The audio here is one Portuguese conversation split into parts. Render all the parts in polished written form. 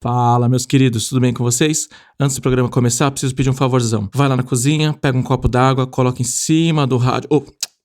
Fala, meus queridos, tudo bem com vocês? Antes do programa começar, preciso pedir um favorzão. Vai lá na cozinha, pega um copo d'água, coloca em cima do rádio...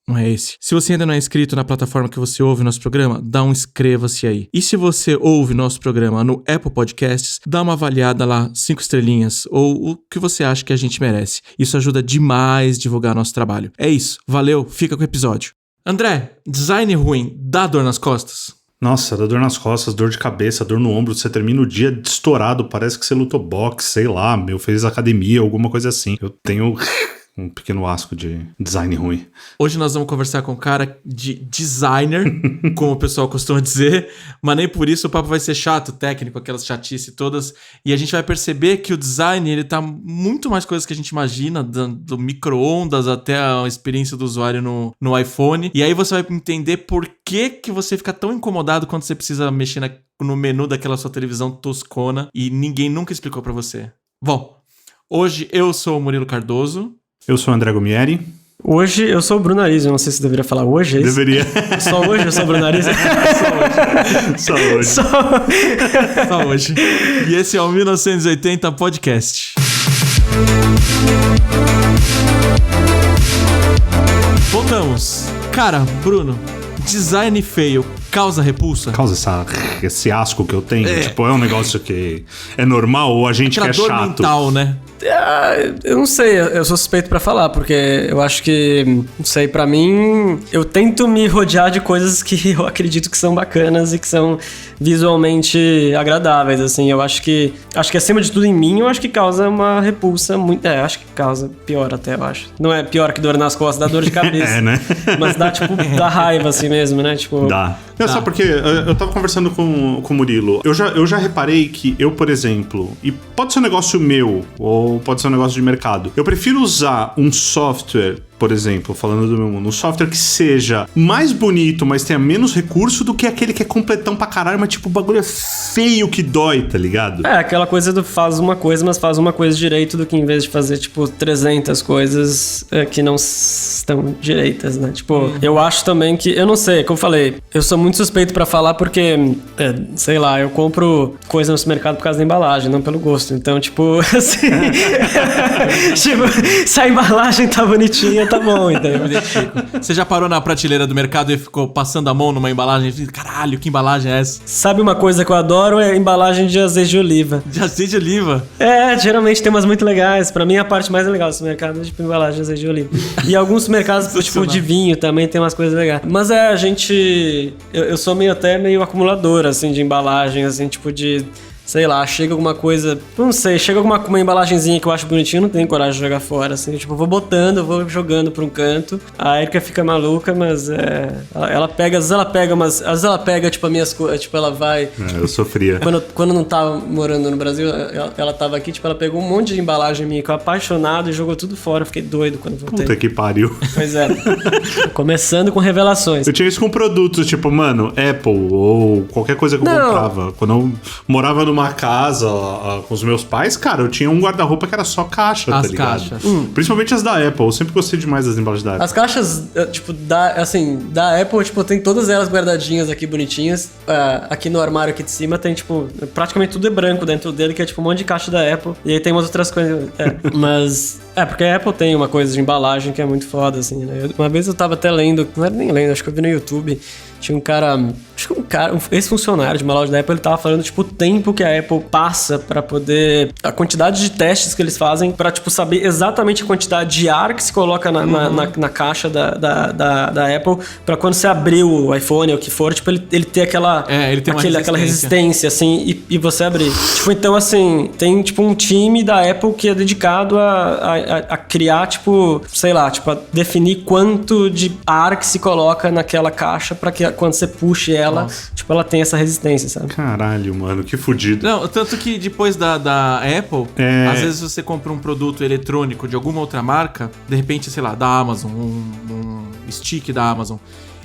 Não é esse. Se você ainda não é inscrito na plataforma que você ouve nosso programa, dá um inscreva-se aí. E se você ouve nosso programa no Apple Podcasts, dá uma avaliada lá, 5 estrelinhas, ou o que você acha que a gente merece. Isso ajuda demais a divulgar nosso trabalho. É isso, valeu, fica com o episódio. André, design ruim dá dor nas costas? Nossa, dá dor nas costas, dor de cabeça, dor no ombro, você termina o dia estourado, parece que você lutou boxe, sei lá, fez academia, alguma coisa assim. Eu tenho um pequeno asco de design ruim. Hoje nós vamos conversar com um cara de designer, como o pessoal costuma dizer, mas nem por isso o papo vai ser chato, técnico, aquelas chatices todas, e a gente vai perceber que o design, ele tá muito mais coisas que a gente imagina, do micro-ondas até a experiência do usuário no iPhone, e aí você vai entender por que você fica tão incomodado quando você precisa mexer no menu daquela sua televisão toscona e ninguém nunca explicou pra você. Bom, hoje eu sou o Murilo Cardoso. Eu sou o André Gumieri. Hoje eu sou o Bruno Arizio, não sei se deveria falar hoje, é isso? Deveria. Só hoje eu sou o Bruno Arizio? Só hoje. Só hoje. E esse é o 1980 Podcast. Voltamos. Cara, Bruno, design feio causa repulsa? Causa esse asco que eu tenho. Tipo, é um negócio que é normal ou a gente que é dor chato? Mental, né? Eu não sei, eu sou suspeito pra falar, porque eu acho que, não sei, pra mim, eu tento me rodear de coisas que eu acredito que são bacanas e que são visualmente agradáveis, assim. Eu acho que acima de tudo em mim, eu acho que causa uma repulsa muito... acho que causa pior até, eu acho. Não é pior que dor nas costas, dá dor de cabeça. Né? Mas dá, tipo, dá raiva assim mesmo, né? Tipo... Dá. Não, só porque eu tava conversando com o Murilo. Eu já reparei que eu, por exemplo, e pode ser um negócio meu, ou pode ser um negócio de mercado, eu prefiro usar um software, por exemplo, falando do meu mundo, um software que seja mais bonito, mas tenha menos recurso do que aquele que é completão pra caralho, mas tipo, o bagulho é feio que dói, tá ligado? É, aquela coisa do faz uma coisa, mas faz uma coisa direito, do que em vez de fazer, tipo, 300 coisas que não estão direitas, né? Tipo, eu acho também que, eu não sei, como eu falei, eu sou muito suspeito pra falar porque, sei lá, eu compro coisa no supermercado por causa da embalagem, não pelo gosto. Então, tipo, assim, tipo, se a embalagem tá bonitinha, tá bom, entendeu? Você já parou na prateleira do mercado e ficou passando a mão numa embalagem e caralho, que embalagem é essa? Sabe uma coisa que eu adoro? É embalagem de azeite de oliva. De azeite de oliva? Geralmente tem umas muito legais. Pra mim, a parte mais legal do supermercado é tipo embalagem de azeite de oliva. E alguns supermercados, tipo, de vinho também tem umas coisas legais. Mas a gente... Eu sou meio acumulador, assim, de embalagem, assim, tipo de... Sei lá, chega alguma coisa... Não sei, chega uma embalagenzinha que eu acho bonitinha, eu não tenho coragem de jogar fora, assim. Tipo, eu vou botando, eu vou jogando pra um canto. A Erika fica maluca, mas ela pega... Às vezes ela pega, tipo, as minhas coisas... Tipo, ela vai... Eu sofria. Quando não tava morando no Brasil, ela tava aqui, tipo, ela pegou um monte de embalagem minha que eu apaixonado e jogou tudo fora. Eu fiquei doido quando voltei. Puta que pariu. Pois é. Começando com revelações. Eu tinha isso com produtos, tipo, mano, Apple ou qualquer coisa que eu comprava. Quando eu morava numa casa com os meus pais, cara, eu tinha um guarda-roupa que era só caixa, tá ligado? As caixas. Principalmente as da Apple. Eu sempre gostei demais das embalagens da Apple. As caixas, tipo, da Apple, tipo, tem todas elas guardadinhas aqui, bonitinhas. Aqui no armário aqui de cima tem, tipo, praticamente tudo é branco dentro dele, que é, tipo, um monte de caixa da Apple. E aí tem umas outras coisas. Mas... porque a Apple tem uma coisa de embalagem que é muito foda, assim, né? Uma vez eu tava até lendo, não era nem lendo, acho que eu vi no YouTube, tinha um cara, ex-funcionário de uma loja da Apple, ele tava falando, tipo, o tempo que a Apple passa pra poder, a quantidade de testes que eles fazem pra, tipo, saber exatamente a quantidade de ar que se coloca na caixa da Apple, pra quando você abrir o iPhone ou o que for, tipo, ele ter aquela resistência, assim, e você abrir. Tipo, então, assim, tem, tipo, um time da Apple que é dedicado a criar, tipo, sei lá, tipo, a definir quanto de ar que se coloca naquela caixa pra que quando você puxe ela, tipo, ela tem essa resistência, sabe? Caralho, mano, que fudido. Não, tanto que depois da Apple, às vezes você compra um produto eletrônico de alguma outra marca, de repente, sei lá, da Amazon, um stick da Amazon,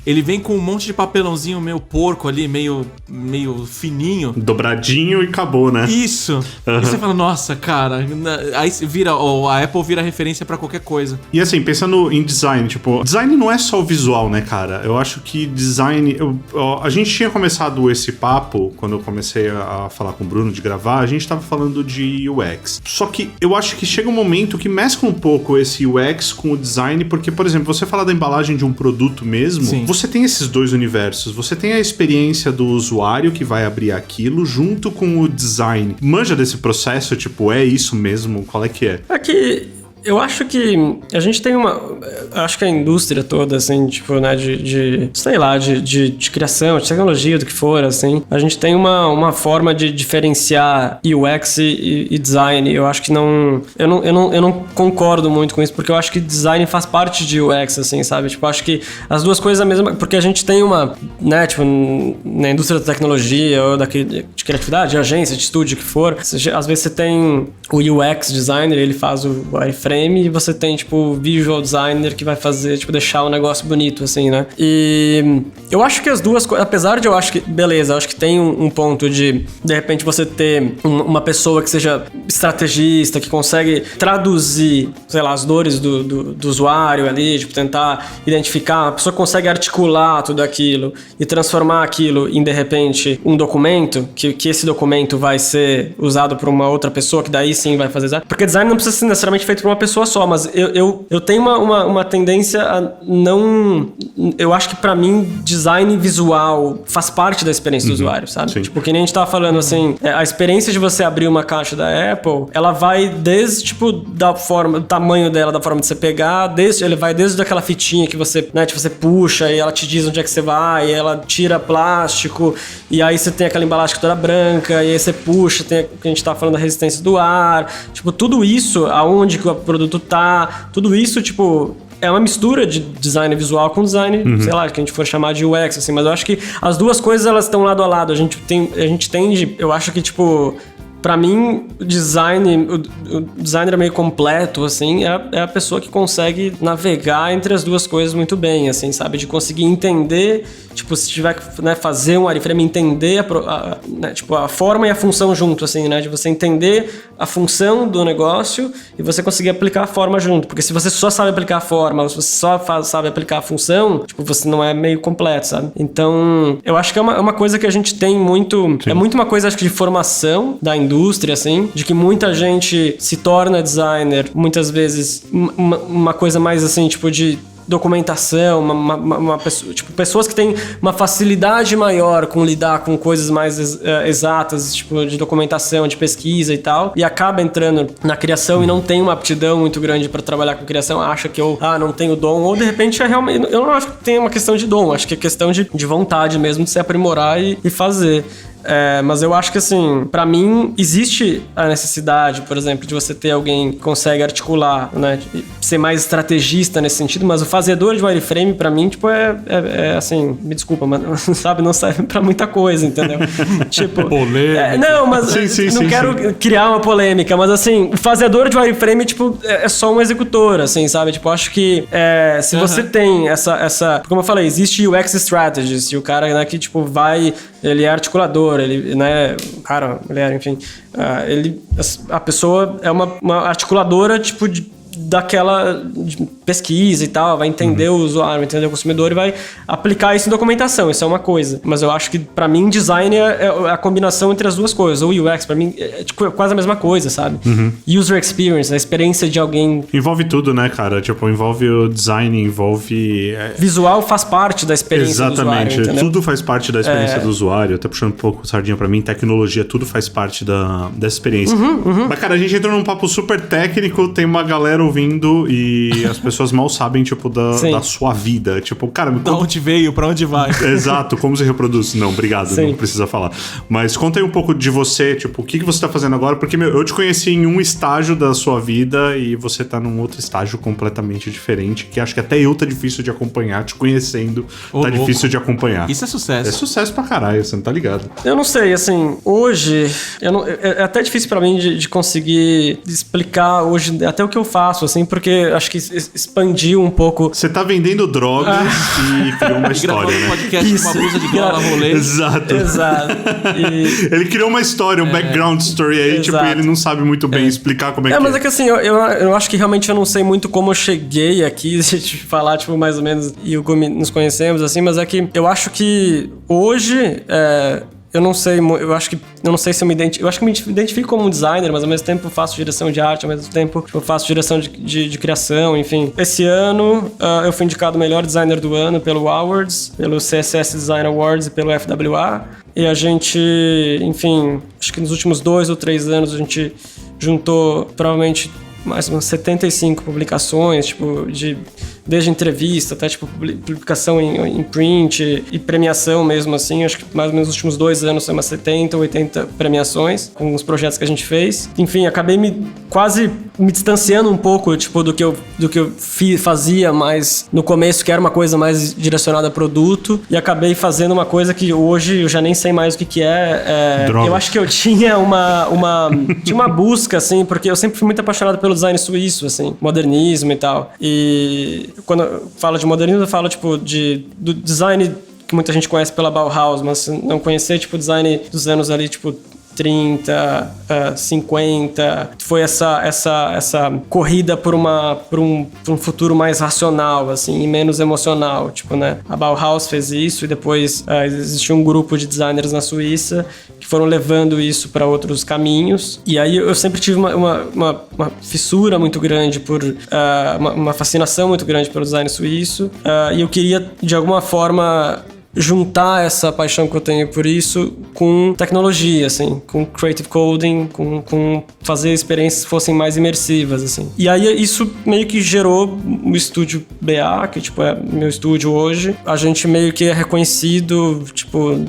ele vem com um monte de papelãozinho meio porco ali, meio fininho. Dobradinho e acabou, né? Isso. E você fala, nossa, cara, aí a Apple vira referência pra qualquer coisa. E assim, pensando em design, tipo, design não é só o visual, né, cara? Eu acho que design... a gente tinha começado esse papo, quando eu comecei a falar com o Bruno de gravar, a gente tava falando de UX. Só que eu acho que chega um momento que mescla um pouco esse UX com o design, porque, por exemplo, você falar da embalagem de um produto mesmo, Sim. Você tem esses dois universos. Você tem a experiência do usuário que vai abrir aquilo junto com o design. Manja desse processo, tipo, é isso mesmo? Qual é que é? É que eu acho que a gente tem acho que a indústria toda, assim, tipo, né, sei lá, de criação, de tecnologia, do que for, assim, a gente tem uma forma de diferenciar UX e design. Eu acho que eu não concordo muito com isso, porque eu acho que design faz parte de UX, assim, sabe? Tipo, eu acho que as duas coisas a mesma, porque a gente tem né, tipo, na indústria da tecnologia ou de criatividade, de agência, de estúdio, o que for, às vezes você tem o UX designer, ele faz o wireframe, e você tem, tipo, o visual designer que vai fazer, tipo, deixar o negócio bonito, assim, né? E eu acho que as duas coisas, apesar de eu acho que, beleza, eu acho que tem um ponto de repente, você ter uma pessoa que seja estrategista, que consegue traduzir, sei lá, as dores do usuário ali, tipo, tentar identificar, a pessoa consegue articular tudo aquilo e transformar aquilo em, de repente, um documento, que esse documento vai ser usado por uma outra pessoa, que daí sim vai fazer design. Porque design não precisa ser necessariamente feito por uma pessoa só, mas eu tenho uma tendência a não... Eu acho que pra mim, design visual faz parte da experiência do usuário, sabe? Sim. Tipo, que nem a gente tava falando, assim, a experiência de você abrir uma caixa da Apple, ela vai desde, tipo, da forma, do tamanho dela, da forma de você pegar, ele vai desde aquela fitinha que você, né, tipo, você puxa e ela te diz onde é que você vai, e ela tira plástico, e aí você tem aquela embalagem toda branca, e aí você puxa, tem o que a gente tava falando da resistência do ar, tipo, tudo isso, aonde que o produto tá, tudo isso, tipo, é uma mistura de design visual com design, sei lá, que a gente for chamar de UX, assim, mas eu acho que as duas coisas, elas estão lado a lado. A gente tende, eu acho que, tipo, pra mim, o designer é meio completo, assim, é a pessoa que consegue navegar entre as duas coisas muito bem, assim, sabe? De conseguir entender, tipo, se tiver que, né, fazer um wireframe, entender né, tipo, a forma e a função junto, assim, né? De você entender a função do negócio e você conseguir aplicar a forma junto. Porque se você só sabe aplicar a forma, ou se você só sabe aplicar a função, tipo, você não é meio completo, sabe? Então, eu acho que é uma coisa que a gente tem muito... Sim. É muito uma coisa, acho que, de formação da indústria, assim, de que muita gente se torna designer, muitas vezes uma coisa mais, assim, tipo, de documentação, uma pessoa, tipo, pessoas que têm uma facilidade maior com lidar com coisas mais exatas, tipo, de documentação, de pesquisa e tal, e acaba entrando na criação e não tem uma aptidão muito grande para trabalhar com criação, acha que eu não tenho dom, ou de repente é realmente, eu não acho que tem uma questão de dom, acho que é questão de vontade mesmo, de se aprimorar e fazer. Mas eu acho que, assim, pra mim, existe a necessidade, por exemplo, de você ter alguém que consegue articular, né, ser mais estrategista nesse sentido, mas o fazedor de wireframe, pra mim, tipo, assim, me desculpa, mas, sabe, não serve pra muita coisa, entendeu? Tipo... Polêmica. Não, mas não quero criar uma polêmica, mas, assim, o fazedor de wireframe, tipo, é só um executor, assim, sabe? Tipo, acho que se você tem essa... Como eu falei, existe UX strategist, e o cara, né, que, tipo, ele é articulador, ele, né, cara, mulher, enfim, a pessoa é uma articuladora, tipo, daquela pesquisa e tal, vai entender o usuário, vai entender o consumidor e vai aplicar isso em documentação, isso é uma coisa. Mas eu acho que, pra mim, design é a combinação entre as duas coisas. O UX, pra mim, é tipo, quase a mesma coisa, sabe? User experience, a experiência de alguém... Envolve tudo, né, cara? Tipo, envolve o design, envolve... Visual faz parte da experiência do usuário, exatamente, tudo faz parte da experiência do usuário. Até puxando um pouco sardinha pra mim, tecnologia, tudo faz parte da experiência. Mas, cara, a gente entrou num papo super técnico, tem uma galera ouvindo e as pessoas mal sabem, tipo, da sua vida. Tipo, cara... Da onde veio, pra onde vai. Exato, como se reproduz. Não, obrigado, Sim. Não precisa falar. Mas conta aí um pouco de você, tipo, o que você tá fazendo agora? Porque, eu te conheci em um estágio da sua vida e você tá num outro estágio completamente diferente, que acho que até eu tá difícil de acompanhar, te conhecendo, difícil de acompanhar. Isso é sucesso. É sucesso pra caralho, você não tá ligado. Eu não sei, assim, hoje, é até difícil pra mim de conseguir explicar hoje até o que eu faço, assim, porque acho que expandiu um pouco. Você tá vendendo drogas e criou uma história, né? Um podcast com uma blusa de gola rolê. Exato. Ele criou uma história, um background story aí, tipo, e ele não sabe muito bem explicar como é que é. Mas é que assim, eu acho que realmente eu não sei muito como eu cheguei aqui, se te falar, tipo, mais ou menos, e o Gumi nos conhecemos, assim, mas é que eu acho que hoje, eu não sei, eu acho que se eu me identifico. Eu acho que me identifico como um designer, mas ao mesmo tempo faço direção de arte, ao mesmo tempo eu faço direção de criação, enfim. Esse ano eu fui indicado o melhor designer do ano pelo Awards, pelo CSS Design Awards e pelo FWA. E a gente, enfim, acho que nos últimos 2 ou 3 anos a gente juntou provavelmente mais umas 75 publicações, tipo, desde entrevista até, tipo, publicação em print e premiação mesmo, assim. Acho que mais ou menos nos últimos 2 anos foi umas 70, 80 premiações com os projetos que a gente fez. Enfim, acabei quase me distanciando um pouco, tipo, do que eu fazia mais no começo, que era uma coisa mais direcionada a produto, e acabei fazendo uma coisa que hoje eu já nem sei mais o que é. Eu acho que eu tinha tinha uma busca, assim, porque eu sempre fui muito apaixonado pelo design suíço, assim, modernismo e tal. E quando eu falo de modernismo, eu falo, tipo, do design que muita gente conhece pela Bauhaus, mas não conhecer, tipo, design dos anos ali, tipo, 30, 50, foi essa corrida por um futuro mais racional, assim, e menos emocional, tipo, né? A Bauhaus fez isso e depois existiu um grupo de designers na Suíça que foram levando isso para outros caminhos, e aí eu sempre tive uma fissura muito grande por uma fascinação muito grande pelo design suíço, e eu queria, de alguma forma, juntar essa paixão que eu tenho por isso com tecnologia, assim, com creative coding, com fazer experiências que fossem mais imersivas, assim. E aí isso meio que gerou o estúdio BA, que, tipo, é meu estúdio hoje. A gente meio que é reconhecido, tipo,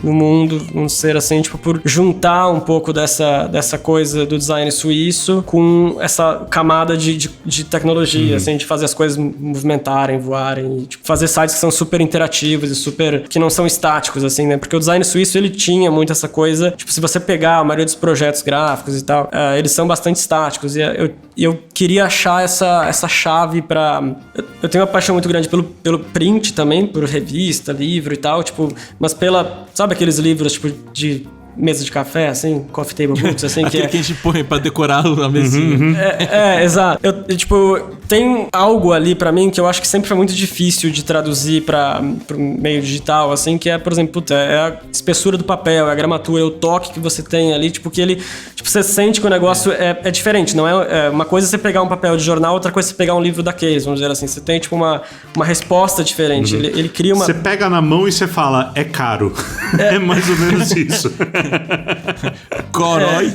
no mundo, vamos ser assim, tipo, por juntar um pouco dessa coisa do design suíço com essa camada de tecnologia, assim, de fazer as coisas movimentarem, voarem, e, tipo, fazer sites que são super interativos e que não são estáticos, assim, né? Porque o design suíço, ele tinha muito essa coisa, tipo, se você pegar a maioria dos projetos gráficos e tal, eles são bastante estáticos, e eu queria achar essa chave pra... Eu tenho uma paixão muito grande pelo print também, por revista, livro e tal, tipo, mas sabe aqueles livros, tipo, de mesa de café, assim, coffee table books, assim, que a gente põe pra decorar a mesinha. Exato. Tipo, tem algo ali pra mim que eu acho que sempre foi muito difícil de traduzir pro meio digital, assim, que é, por exemplo, é a espessura do papel, é a gramatura, é o toque que você tem ali, tipo, que ele... Tipo, você sente que o negócio é diferente, não é... Uma coisa é você pegar um papel de jornal, outra coisa é você pegar um livro da Case, vamos dizer assim. Você tem, tipo, uma resposta diferente. Ele cria uma... Você pega na mão e você fala, é caro. É mais ou menos isso.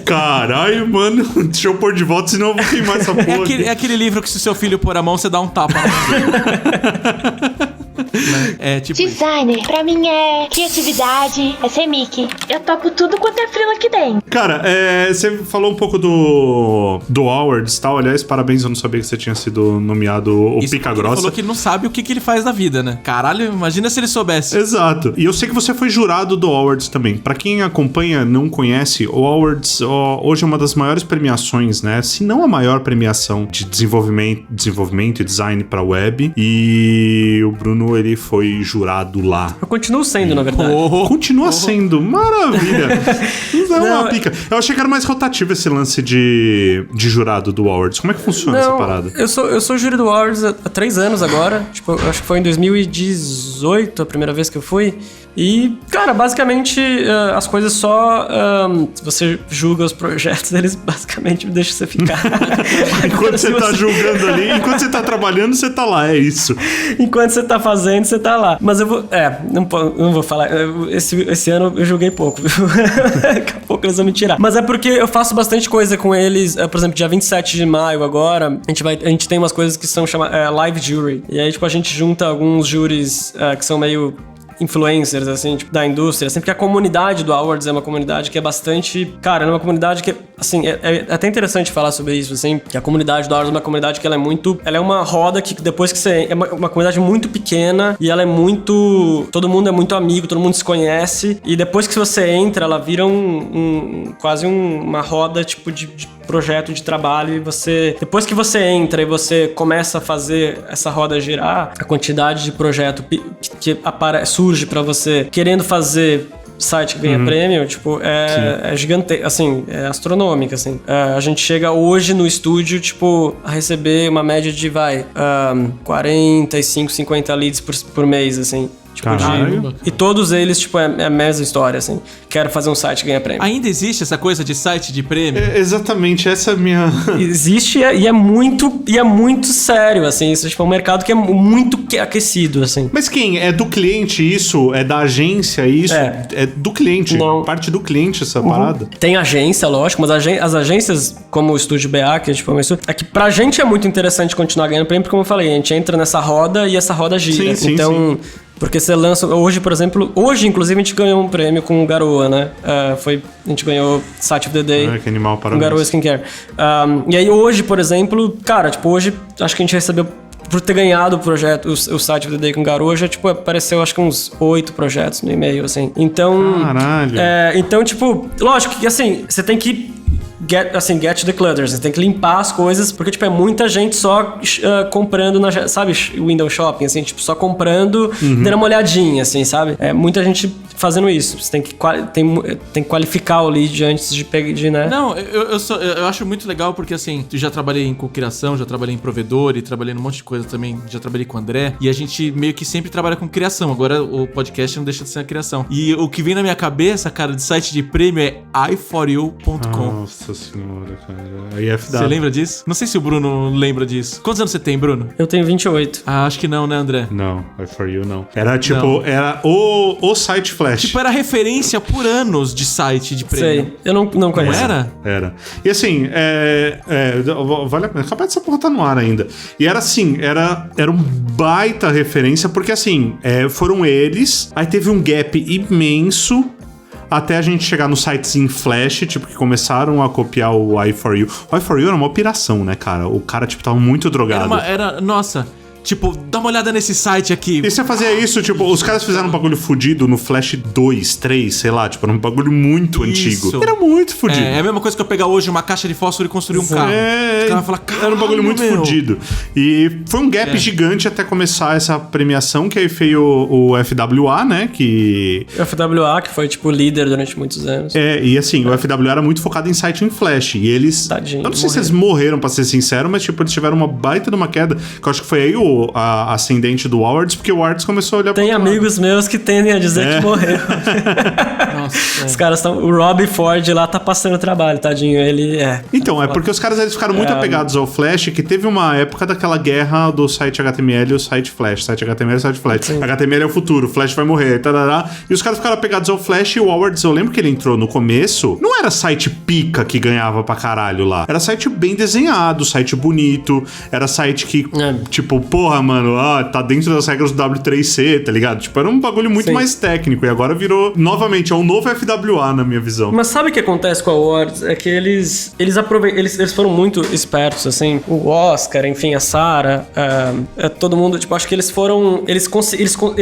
Caralho, mano. Deixa eu pôr de volta, senão eu vou queimar essa porra. É aquele livro que se o seu filho pôr a mão, você dá um tapa na mão. Tipo designer, pra mim é criatividade, é ser Mickey. Eu topo tudo quanto é frila que tem. Cara, você falou um pouco do Awards e tal. Aliás, parabéns, eu não sabia que você tinha sido nomeado o Pica Grossa. Ele falou que não sabe o que ele faz da vida, né? Caralho, imagina se ele soubesse. Exato. E eu sei que você foi jurado do Awards também. Pra quem acompanha, não conhece, o Awards hoje é uma das maiores premiações, né? Se não a maior premiação de desenvolvimento e design pra web. E o Bruno, ele foi jurado lá. Eu continuo sendo, na verdade. Continua sendo. Maravilha. Não é uma pica. Eu achei que era mais rotativo esse lance de jurado do Awards. Como é que funciona essa parada? Eu sou júri do Awards há 3 anos agora. Tipo, eu acho que foi em 2018 a primeira vez que eu fui. E, cara, basicamente as coisas só... se você julga os projetos, eles basicamente deixam você ficar. Enquanto você tá julgando ali, enquanto você tá trabalhando, você tá lá, é isso. Enquanto você tá fazendo, você tá lá. Mas eu vou... não vou falar. Esse ano eu julguei pouco. Daqui a pouco eles vão me tirar. Mas é porque eu faço bastante coisa com eles. Por exemplo, dia 27 de maio agora, a gente tem umas coisas que são chamadas live jury. E aí, tipo, a gente junta alguns júris que são meio influencers, assim, tipo, da indústria, assim, porque a comunidade do Awards é uma comunidade que é bastante... Cara, é uma comunidade que, assim, é até interessante falar sobre isso, assim, que a comunidade do Awards é uma comunidade que ela é muito... Ela é uma roda que depois que você... É uma comunidade muito pequena e ela é muito... Todo mundo é muito amigo, todo mundo se conhece e depois que você entra, ela vira quase uma roda, tipo, de projeto de trabalho e você... Depois que você entra e você começa a fazer essa roda girar, a quantidade de projeto que surge pra você querendo fazer site que ganha prêmio, tipo, é gigante, assim, é astronômica, assim. A gente chega hoje no estúdio, tipo, a receber uma média de, 45, 50 leads por mês, assim. Tipo, e todos eles, tipo, é a mesma história, assim. Quero fazer um site que ganha prêmio. Ainda existe essa coisa de site de prêmio? Exatamente, essa é a minha... Existe e é muito sério, assim. Isso tipo, é um mercado que é muito aquecido, assim. Mas quem? É do cliente isso? É da agência isso? É do cliente? Não. Parte do cliente essa parada? Tem agência, lógico, mas as agências, como o Estúdio BA, que a gente começou, é que pra gente é muito interessante continuar ganhando prêmio, porque como eu falei, a gente entra nessa roda e essa roda gira. Sim, então... Sim. Porque você lança... Hoje, por exemplo... Hoje, inclusive, a gente ganhou um prêmio com o Garoa, né? A gente ganhou Site of the Day. Que animal, parabéns. Com Garoa Skincare. E aí, hoje, por exemplo... Cara, tipo, hoje... Acho que a gente recebeu... Por ter ganhado o projeto, o Site of the Day com Garoa, já, tipo, apareceu, acho que uns 8 projetos no e-mail, assim. Então... Caralho. Então, tipo... Lógico que, assim, você tem que... Get to the clutter, você tem que limpar as coisas, porque, tipo, é muita gente só comprando, sabe, window shopping, assim, tipo, só comprando, dando uma olhadinha, assim, sabe? É muita gente fazendo isso. Você tem que qualificar o lead antes de pedir, né? Não, eu acho muito legal porque, assim, eu já trabalhei em cocriação, já trabalhei em provedor e trabalhei num monte de coisa também, já trabalhei com o André, e a gente meio que sempre trabalha com criação. Agora o podcast não deixa de ser a criação. E o que vem na minha cabeça, cara, de site de prêmio é iforyou.com. Nossa senhora, cara. IFW. Você lembra disso? Não sei se o Bruno lembra disso. Quantos anos você tem, Bruno? Eu tenho 28. Ah, acho que não, né, André? Não, iForYou não. Era tipo, era o site Flash. Tipo, era referência por anos de site de prêmio. Sei, eu não conheço. Não era? Era. E assim, vale a pena. Capaz dessa porra tá no ar ainda. E era assim, era um baita referência, porque assim, foram eles, aí teve um gap imenso até a gente chegar nos sites em Flash, tipo, que começaram a copiar o iForYou. O iForYou era uma operação, né, cara? O cara, tipo, tava muito drogado. Nossa... Tipo, dá uma olhada nesse site aqui. E você fazia isso, tipo, os caras fizeram um bagulho fudido no Flash 2, 3, sei lá, tipo, era um bagulho muito antigo. Era muito fudido. É a mesma coisa que eu pegar hoje uma caixa de fósforo e construir um carro. Os caras vão falar, era um bagulho muito fudido. E foi um gap gigante até começar essa premiação, que aí veio o FWA, né, que... O FWA, que foi, tipo, líder durante muitos anos. E assim, o FWA era muito focado em site em Flash, e eles... Tadinho, eu não sei se eles morreram, pra ser sincero, mas, tipo, eles tiveram uma baita de uma queda, que eu acho que foi aí a ascendente do Awards, porque o Awards começou a olhar Tem amigos meus que tendem a dizer que morreu. Nossa, os caras estão... O Rob Ford lá tá passando trabalho, tadinho. Ele Então, porque os caras eles ficaram muito apegados ao Flash, que teve uma época daquela guerra do site HTML e o site Flash. Site HTML e site Flash. Sim. HTML é o futuro, Flash vai morrer, tarará. E os caras ficaram apegados ao Flash, e o Awards, eu lembro que ele entrou no começo, não era site pica que ganhava pra caralho lá. Era site bem desenhado, site bonito, era site que, tipo, porra, mano, tá dentro das regras do W3C, tá ligado? Tipo, era um bagulho muito mais técnico, e agora virou, novamente, é um novo FWA na minha visão. Mas sabe o que acontece com a Awards? É que eles foram muito espertos, assim, o Oscar, enfim, a Sarah, todo mundo, tipo, acho que eles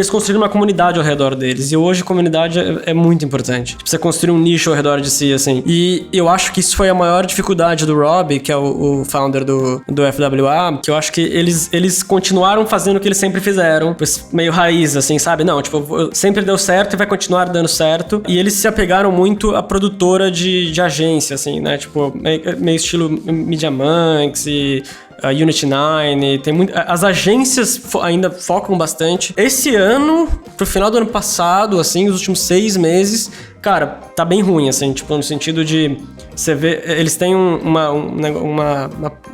construíram uma comunidade ao redor deles, e hoje a comunidade é muito importante. Tipo, você construir um nicho ao redor de si, assim, e eu acho que isso foi a maior dificuldade do Rob, que é o founder do FWA, que eu acho que eles continuaram fazendo o que eles sempre fizeram, meio raiz, assim, sabe? Não, tipo, sempre deu certo e vai continuar dando certo. E eles se apegaram muito à produtora de agência, assim, né? Tipo, meio estilo Media Monks e Unity 9, tem muito... As agências ainda focam bastante. Esse ano, pro final do ano passado, assim, os últimos 6 meses, cara, tá bem ruim, assim, tipo, no sentido de... Você vê... Eles têm um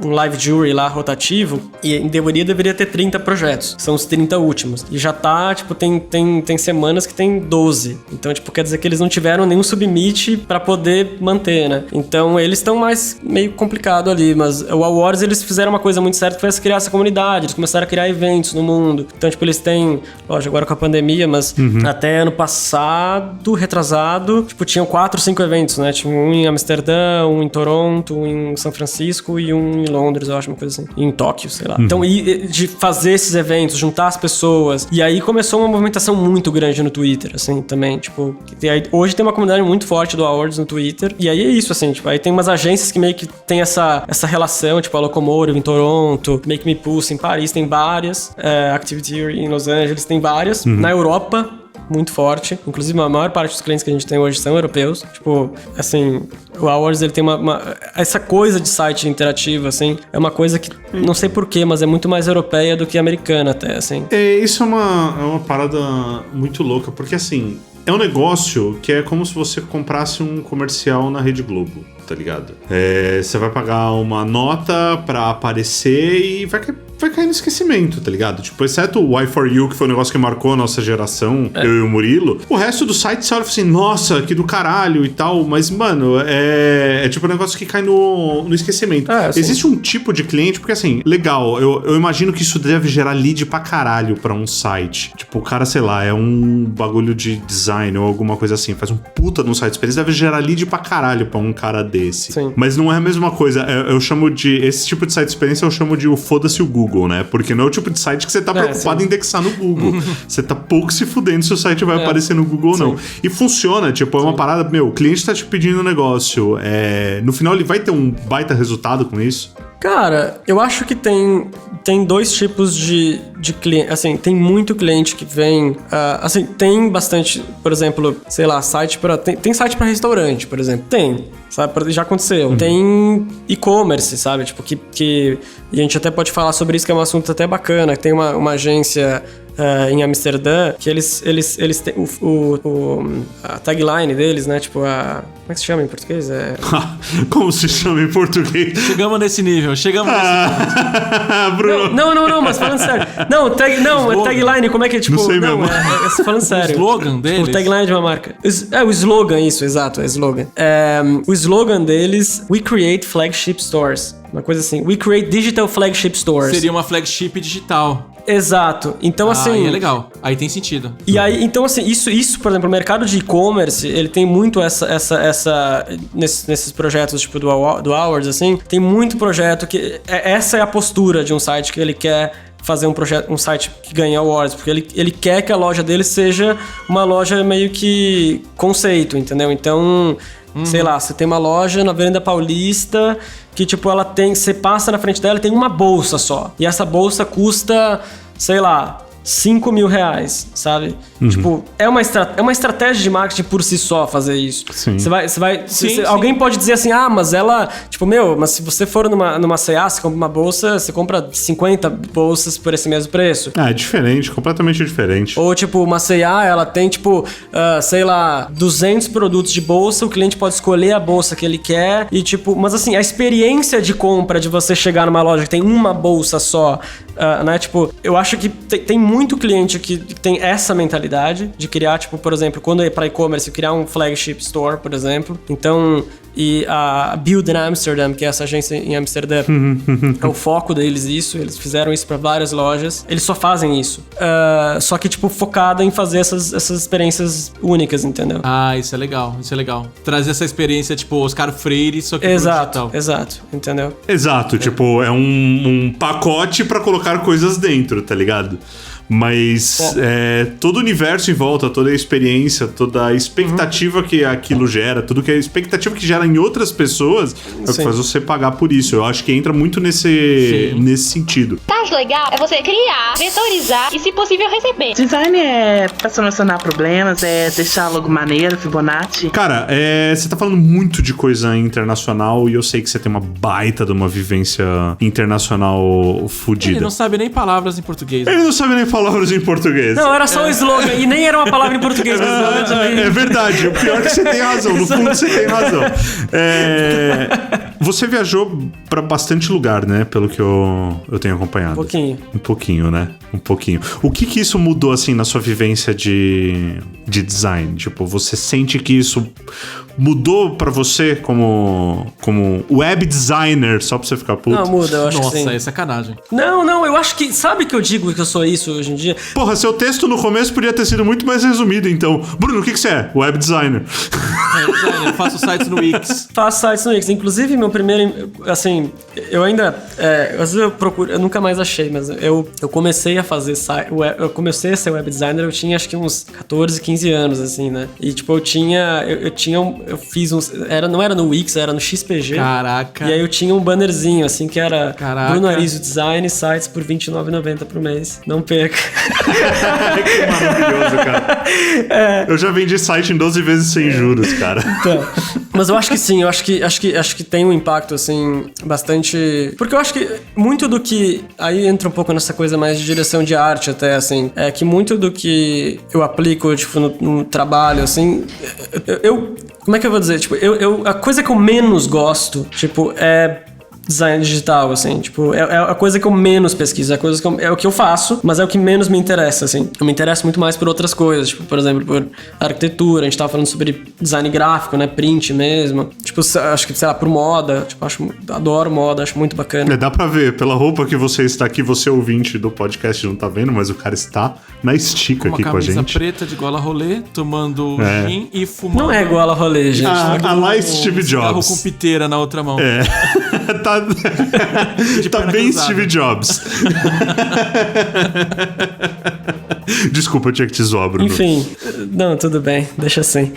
live jury lá, rotativo, e em teoria deveria ter 30 projetos. São os 30 últimos. E já tá, tipo, tem semanas que tem 12. Então, tipo, quer dizer que eles não tiveram nenhum submit pra poder manter, né? Então, eles estão mais meio complicado ali, mas o Awards, eles fizeram fizeram uma coisa muito certa, que foi criar essa comunidade. Eles começaram a criar eventos no mundo. Então, tipo, eles têm, lógico, agora com a pandemia, mas até ano passado, retrasado, tipo, tinham 4, 5 eventos, né? Tinha um em Amsterdã, um em Toronto, um em São Francisco e um em Londres, eu acho, uma coisa assim. E em Tóquio, sei lá. Então, de fazer esses eventos, juntar as pessoas. E aí começou uma movimentação muito grande no Twitter, assim, também, tipo... Hoje tem uma comunidade muito forte do Awards no Twitter. E aí é isso, assim, tipo, aí tem umas agências que meio que tem essa relação, tipo, a Locomotive em Toronto, Make Me Pulse em Paris, tem várias. Activity em Los Angeles, tem várias. Na Europa, muito forte. Inclusive, a maior parte dos clientes que a gente tem hoje são europeus. Tipo, assim, o Awards, ele tem essa coisa de site interativo, assim, é uma coisa que, não sei porquê, mas é muito mais europeia do que americana até, assim. Isso é uma parada muito louca, porque, assim, é um negócio que é como se você comprasse um comercial na Rede Globo, tá ligado? Você vai pagar uma nota pra aparecer e vai cair no esquecimento, tá ligado? Tipo, exceto o Y4U, que foi um negócio que marcou a nossa geração, eu e o Murilo, o resto do site você olha assim, nossa, que do caralho e tal, mas, mano, é tipo um negócio que cai no esquecimento. Existe um tipo de cliente, porque assim, legal, eu imagino que isso deve gerar lead pra caralho pra um site. Tipo, o cara, sei lá, é um bagulho de design ou alguma coisa assim, faz um puta num site experiência, deve gerar lead pra caralho pra um cara desse. Sim. Mas não é a mesma coisa, eu chamo de, esse tipo de site experiência eu chamo de o foda-se o Google, né? Porque não é o tipo de site que você tá preocupado em indexar no Google. Você tá pouco se fudendo se o site vai aparecer no Google ou não. E funciona, tipo, é uma parada, o cliente tá te pedindo um negócio, no final ele vai ter um baita resultado com isso? Cara, eu acho que tem dois tipos de cliente. Assim, tem muito cliente que vem... assim, tem bastante, por exemplo, sei lá, site pra... Tem site pra restaurante, por exemplo. Tem, sabe? Já aconteceu. Tem e-commerce, sabe? Tipo, que... E a gente até pode falar sobre isso, que é um assunto até bacana. Tem uma agência... em Amsterdã, que eles têm a tagline deles, né? Tipo, como é que se chama em português? Como se chama em português? Chegamos nesse nível. Bruno. Não, mas falando sério. Não, tagline, como é que é? Tipo, não sei mesmo. Falando sério. O slogan deles? O tagline de uma marca. O slogan, isso, exato, é slogan. O slogan deles, We Create Flagship Stores. Uma coisa assim, We Create Digital Flagship Stores. Seria uma flagship digital. Exato. Então, assim... Aí é legal. Aí tem sentido. E aí, então, assim, isso, por exemplo, o mercado de e-commerce, ele tem muito nesses projetos, tipo, do Awards, assim, tem muito projeto que... Essa é a postura de um site que ele quer fazer um site que ganha awards, porque ele quer que a loja dele seja uma loja meio que conceito, entendeu? Então... Sei lá, você tem uma loja na Avenida Paulista que, tipo, ela tem... Você passa na frente dela e tem uma bolsa só. E essa bolsa custa, sei lá, 5 mil reais, sabe? Tipo, é uma estratégia de marketing por si só fazer isso. Sim. Sim. Alguém pode dizer assim, mas ela... Tipo, mas se você for numa C&A, você compra uma bolsa, você compra 50 bolsas por esse mesmo preço. É diferente, completamente diferente. Ou, tipo, uma C&A, ela tem, tipo, sei lá, 200 produtos de bolsa, o cliente pode escolher a bolsa que ele quer e, tipo... Mas, assim, a experiência de compra de você chegar numa loja que tem uma bolsa só, né? Tipo, eu acho que tem muito cliente que tem essa mentalidade de criar, tipo, por exemplo, quando é para e-commerce, criar um flagship store, por exemplo. Então, e a Build in Amsterdam, que é essa agência em Amsterdã, é o foco deles isso. Eles fizeram isso para várias lojas. Eles só fazem isso. Só que, tipo, focada em fazer essas experiências únicas, entendeu? Isso é legal, Trazer essa experiência, tipo, Oscar Freire, só que pro digital. Exato, entendeu? Exato, tipo, é um pacote pra colocar coisas dentro, tá ligado? Mas todo o universo em volta, toda a experiência, toda a expectativa que aquilo gera, tudo que a expectativa que gera em outras pessoas é o que faz você pagar por isso. Eu acho que entra muito nesse sentido. Mais legal é você criar, vetorizar e, se possível, receber. Design é pra solucionar problemas, é deixar logo maneiro, Fibonacci. Cara, você tá falando muito de coisa internacional e eu sei que você tem uma baita de uma vivência internacional fodida. Ele não sabe nem palavras em português. Ele não sabe nem palavras em português. Não, era só um slogan e nem era uma palavra em português. É verdade, o pior é que você tem razão, no fundo você tem razão. Você viajou pra bastante lugar, né? Pelo que eu tenho acompanhado. Um pouquinho, né? Um pouquinho. O que isso mudou, assim, na sua vivência de design? Tipo, você sente que isso mudou pra você como web designer, só pra você ficar puto? Não, muda, eu acho que sim. Nossa, é sacanagem. Não, eu acho que... Sabe que eu digo que eu sou isso hoje em dia? Porra, seu texto no começo podia ter sido muito mais resumido, então. Bruno, o que você é? Web designer. Eu faço sites no Wix. Faço sites no Wix. Inclusive, meu primeiro... Assim, eu ainda... às vezes eu procuro... Eu nunca mais achei, mas eu comecei a fazer site... Eu comecei a ser web designer, eu tinha acho que uns 14, 15 anos, assim, né? E, tipo, eu fiz uns... Não era no Wix, era no XPG. Caraca. E aí eu tinha um bannerzinho, assim, que era... Caraca. Bruno Arizio Design, sites por R$29,90 por mês. Não perca. Que maravilhoso, cara. Eu já vendi site em 12 vezes sem juros, cara. Então, mas eu acho que sim, eu acho que tem um impacto, assim, bastante... Porque eu acho que muito do que... Aí entra um pouco nessa coisa mais de direção de arte até, assim. É que muito do que eu aplico, tipo, no trabalho, assim... Como é que eu vou dizer? Tipo, a coisa que eu menos gosto, tipo, é... design digital, assim, tipo, é a coisa que eu menos pesquiso, é o que eu faço, mas é o que menos me interessa, assim. Eu me interesso muito mais por outras coisas, tipo, por exemplo, por arquitetura, a gente tava falando sobre design gráfico, né, print mesmo, tipo, acho que, sei lá, por moda, tipo, adoro moda, acho muito bacana. Dá pra ver, pela roupa que você está aqui, você ouvinte do podcast não tá vendo, mas o cara está na estica aqui com a gente. Uma camisa preta de gola rolê, tomando gin e fumando... Não é gola rolê, gente. A lá Steve Jobs. Com piteira na outra mão. Tá bem cruzada. Steve Jobs. Desculpa, eu tinha que te zoar, Bruno. Enfim, não, tudo bem, deixa assim.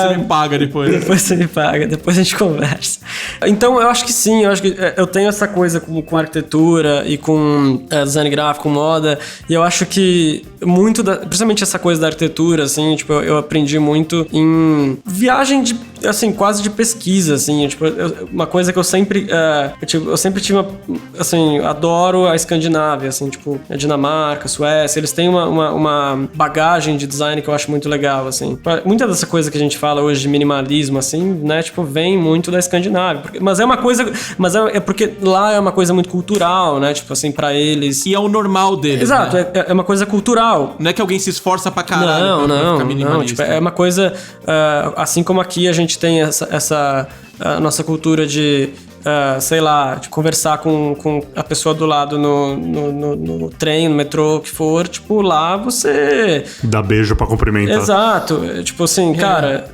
Você me paga depois. Depois você me paga, depois a gente conversa. Então, eu acho que sim, eu acho que eu tenho essa coisa com arquitetura e com design gráfico, com moda, e eu acho que muito principalmente essa coisa da arquitetura, assim, tipo, eu aprendi muito em viagem de, assim, quase de pesquisa, assim, tipo, uma coisa que eu sempre tive assim, adoro a Escandinávia, assim, tipo, a Dinamarca, a Suécia, eles têm uma bagagem de design que eu acho muito legal, assim. Muita dessa coisa que a gente fala hoje de minimalismo, assim, né, tipo, vem muito da Escandinávia, mas é porque lá é uma coisa muito cultural, né, tipo, assim, pra eles. E é o normal deles, exato, né? É uma coisa cultural. Não é que alguém se esforça pra caralho pra ficar minimalista. Tipo, é uma coisa, assim como aqui a gente tem essa nossa cultura de, sei lá, de conversar com a pessoa do lado no trem, no metrô, o que for, tipo, lá você... dá beijo pra cumprimentar. Exato. Tipo assim, cara,